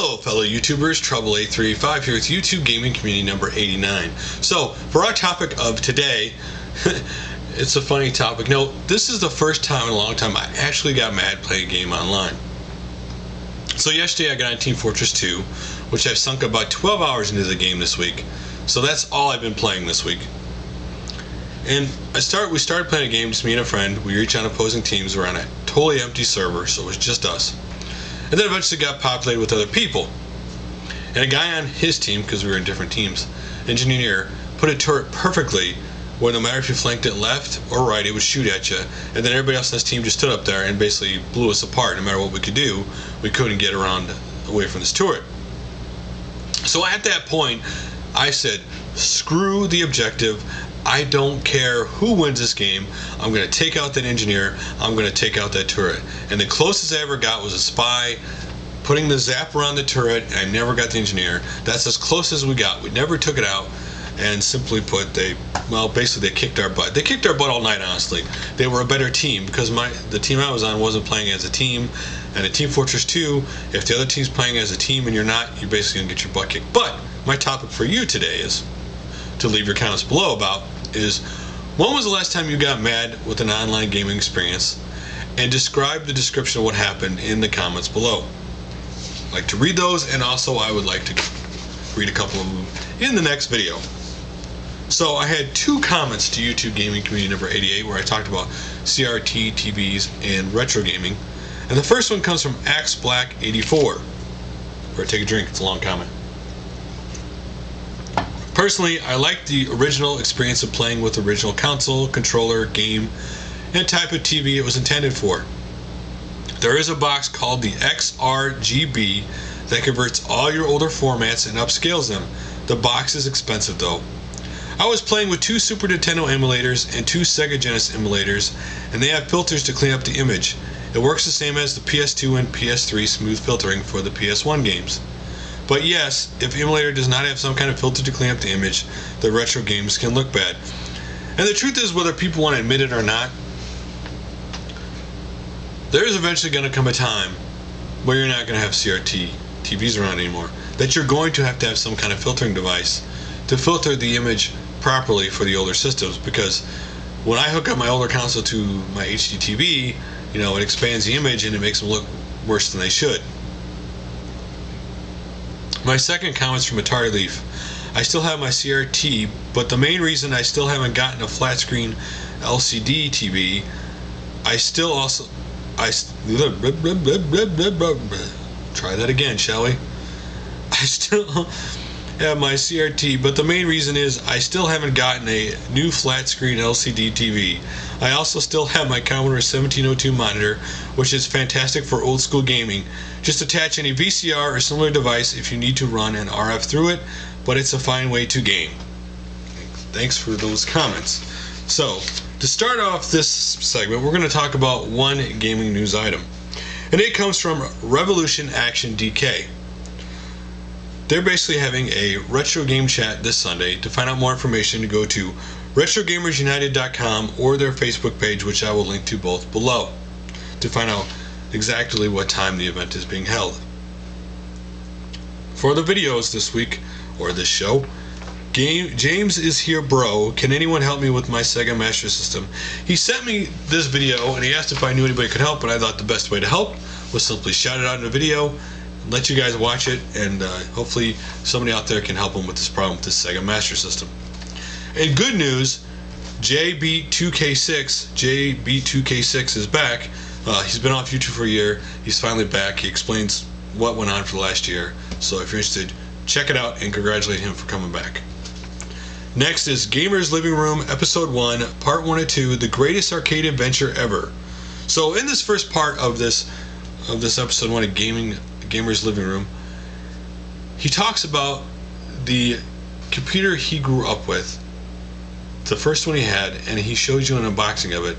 Hello fellow YouTubers, Trouble8385 here with YouTube Gaming Community number 89. So, for our topic of today, it's a funny topic. No, this is the first time in a long time I actually got mad playing a game online. So yesterday I got on Team Fortress 2, which I've sunk about 12 hours into the game this week. So that's all I've been playing this week. And we started playing a game, just me and a friend. We were each on opposing teams. We're on a totally empty server, so it was just us. And then eventually got populated with other people. And a guy on his team, because we were in different teams, engineer, put a turret perfectly where no matter if you flanked it left or right, it would shoot at you. And then everybody else on his team just stood up there and basically blew us apart. No matter what we could do, we couldn't get around away from this turret. So at that point, I said, screw the objective. I don't care who wins this game. I'm going to take out that engineer. I'm going to take out that turret. And the closest I ever got was a spy putting the zapper on the turret, and I never got the engineer. That's as close as we got. We never took it out. And simply put, basically they kicked our butt. They kicked our butt all night, honestly. They were a better team because the team I was on wasn't playing as a team. And in Team Fortress 2, if the other team's playing as a team and you're not, you're basically going to get your butt kicked. But my topic for you today is to leave your comments below about is, when was the last time you got mad with an online gaming experience, and describe the description of what happened in the comments below. I'd like to read those, and also I would like to read a couple of them in the next video. So I had two comments to YouTube Gaming Community number 88 where I talked about CRT, TVs, and retro gaming. And the first one comes from AxeBlack84. Or take a drink, it's a long comment. Personally, I like the original experience of playing with the original console, controller, game, and type of TV it was intended for. There is a box called the XRGB that converts all your older formats and upscales them. The box is expensive though. I was playing with two Super Nintendo emulators and two Sega Genesis emulators, and they have filters to clean up the image. It works the same as the PS2 and PS3 smooth filtering for the PS1 games. But yes, if the emulator does not have some kind of filter to clean up the image, the retro games can look bad. And the truth is, whether people want to admit it or not, there is eventually going to come a time where you're not going to have CRT TVs around anymore. That you're going to have some kind of filtering device to filter the image properly for the older systems. Because when I hook up my older console to my HD TV, you know, it expands the image and it makes them look worse than they should. My second comment is from Atari Leaf. I still have my CRT, but the main reason I still haven't gotten a flat screen LCD TV, try that again, shall we? I still have my CRT, but the main reason is I still haven't gotten a new flat screen LCD TV. I also still have my Commodore 1702 monitor, which is fantastic for old school gaming. Just attach any VCR or similar device if you need to run an RF through it, but it's a fine way to game. Thanks for those comments. So, to start off this segment, we're going to talk about one gaming news item. And it comes from Revolution Action DK. They're basically having a retro game chat this Sunday. To find out more information, go to RetroGamersUnited.com or their Facebook page, which I will link to both below, to find out exactly what time the event is being held. For the videos this week, or this show, JamesIsHereBro, can anyone help me with my Sega Master System? He sent me this video and he asked if I knew anybody could help, and I thought the best way to help was simply shout it out in a video, let you guys watch it, and hopefully somebody out there can help him with this problem with this Sega Master System. And good news, JB2K6 is back. He's been off YouTube for a year. He's finally back. He explains what went on for the last year. So if you're interested, check it out and congratulate him for coming back. Next is Gamerslivingroom Episode 1, Part 1 and 2, The Greatest Arcade Adventure Ever. So in this first part of this Episode 1 of Gamerslivingroom, he talks about the computer he grew up with, the first one he had, and he shows you an unboxing of it.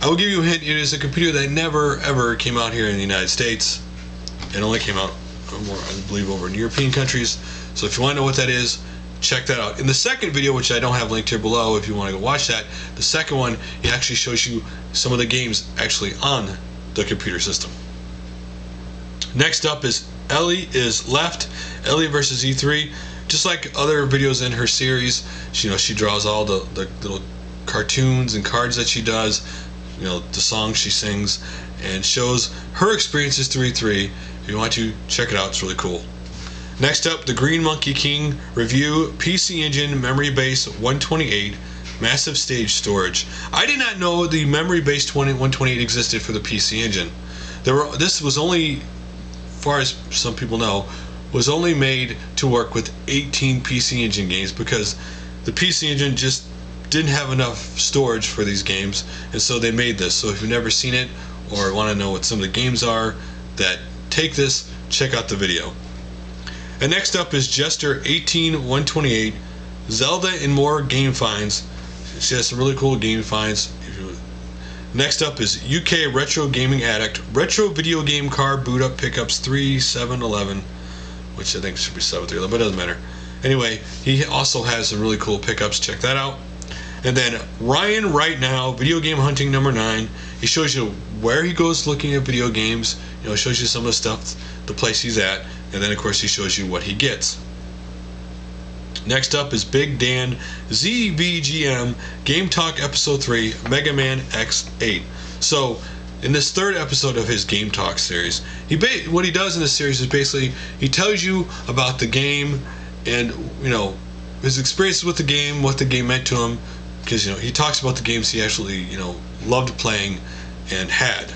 I will give you a hint, it is a computer that never ever came out here in the United States. It only came out more, I believe, over in European countries. So if you want to know what that is, check that out. In the second video, which I don't have linked here below if you want to go watch that, the second one, it actually shows you some of the games actually on the computer system. Next up is ElleisLeft Elle versus E3. Just like other videos in her series, she draws all the little cartoons and cards that she does, the songs she sings, and shows her experiences through E3. If you want to check it out, it's really cool. Next up, TheGreenMonkeyKing review, PC Engine memory base 128, massive stage storage. I did not know the memory base 128 existed for the PC Engine. This was only, as far as some people know, was only made to work with 18 PC Engine games because the PC Engine just didn't have enough storage for these games, and so they made this. So if you've never seen it or want to know what some of the games are that take this, check out the video. And next up is Jester18128, Zelda and more game finds. She has some really cool game finds. Next up is UKretrogameaddict, retro video game car boot up pickups 3711, which I think should be 7311, but it doesn't matter. Anyway, he also has some really cool pickups. Check that out. And then RyanRightNow, video game hunting number 9. He shows you where he goes looking at video games. Shows you some of the stuff, the place he's at, and then of course he shows you what he gets. Next up is Bigdanzvgm, Gametalk episode 3, Megaman X8. So in this third episode of his Gametalk series, what he does in this series is basically he tells you about the game and his experiences with the game, what the game meant to him, because he talks about the games he actually loved playing and had.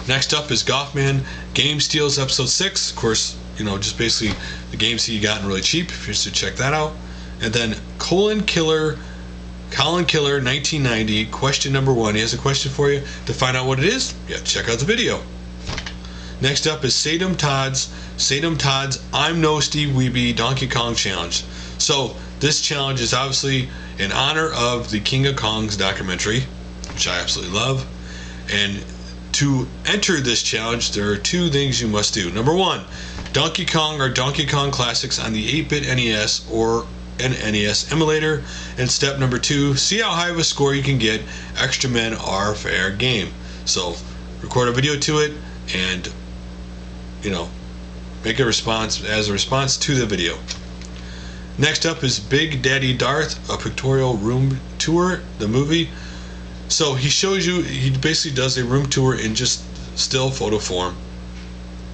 Next up is Goffmen, Game Steals episode 6. Of course, just basically the games he gotten really cheap, if you should check that out. And then Colin Killer 1990, question number 1. He has a question for you. To find out what it is, check out the video. Next up is Sandamtod's I'm No Steve Wiebe Donkey Kong challenge. So this challenge is obviously in honor of the King of Kong's documentary, which I absolutely love. And to enter this challenge, there are 2 things you must do. Number 1, Donkey Kong or Donkey Kong Classics on the 8-bit NES or an NES emulator. And step number 2, see how high of a score you can get. Extra men are fair game. So record a video to it and make a response to the video. Next up is BigDaddyDarth, a Pictorial room tour, the movie. So he shows you, he basically does a room tour in just still photo form.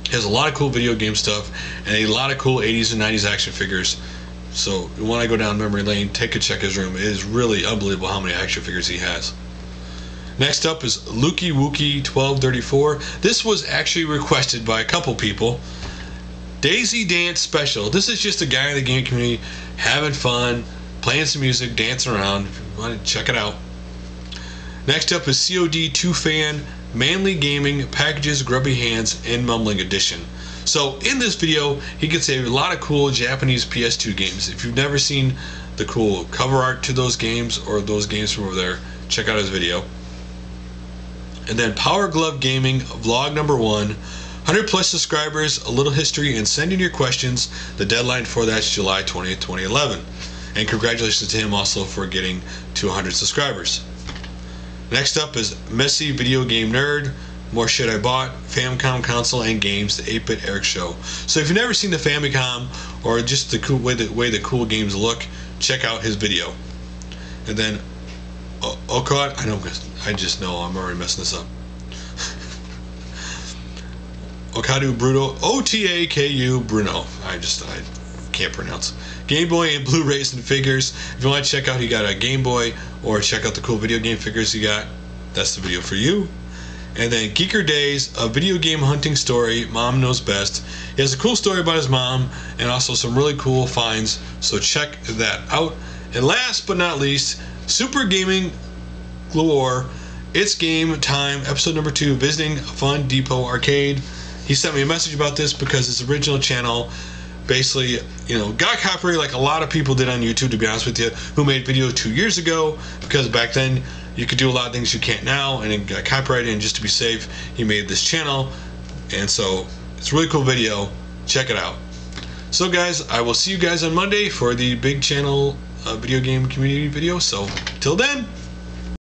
He has a lot of cool video game stuff and a lot of cool 80s and 90s action figures. So when I go down memory lane, take a check his room. It is really unbelievable how many action figures he has. Next up is Lukeywookey1234. This was actually requested by a couple people. Daisy Dance special. This is just a guy in the game community having fun, playing some music, dancing around. If you want to check it out. Next up is Cod2fan Manly Gaming packages Grubby Hands and Mumbling edition. So in this video, he gets a lot of cool Japanese PS2 games. If you've never seen the cool cover art to those games or those games from over there, check out his video. And then Power Glove Gaming vlog number 1. 100 plus subscribers, a little history, and send in your questions. The deadline for that is July 20th, 2011. And congratulations to him also for getting to 100 subscribers. Next up is Messy Video Game Nerd, more shit I bought, Famicom console and games, the 8-bit Eric show. So if you've never seen the Famicom or just the cool way the cool games look, check out his video. And then Cod, I just know I'm already messing this up. Okadu Bruno, OTAKU Bruno. I can't pronounce. Game Boy and Blu-rays and figures. If you want to check out, he got a Game Boy or check out the cool video game figures he got, that's the video for you. And then Geeker Days, a video game hunting story, Mom Knows Best. He has a cool story about his mom and also some really cool finds, so check that out. And last but not least, Super Gaming Galore, It's Game Time, episode number 2, visiting Fun Depot Arcade. He sent me a message about this because his original channel basically, got copyrighted like a lot of people did on YouTube, to be honest with you, who made video 2 years ago, because back then you could do a lot of things you can't now, and it got copyrighted, and just to be safe, he made this channel. And so it's a really cool video. Check it out. So guys, I will see you guys on Monday for the big channel video game community video. So till then.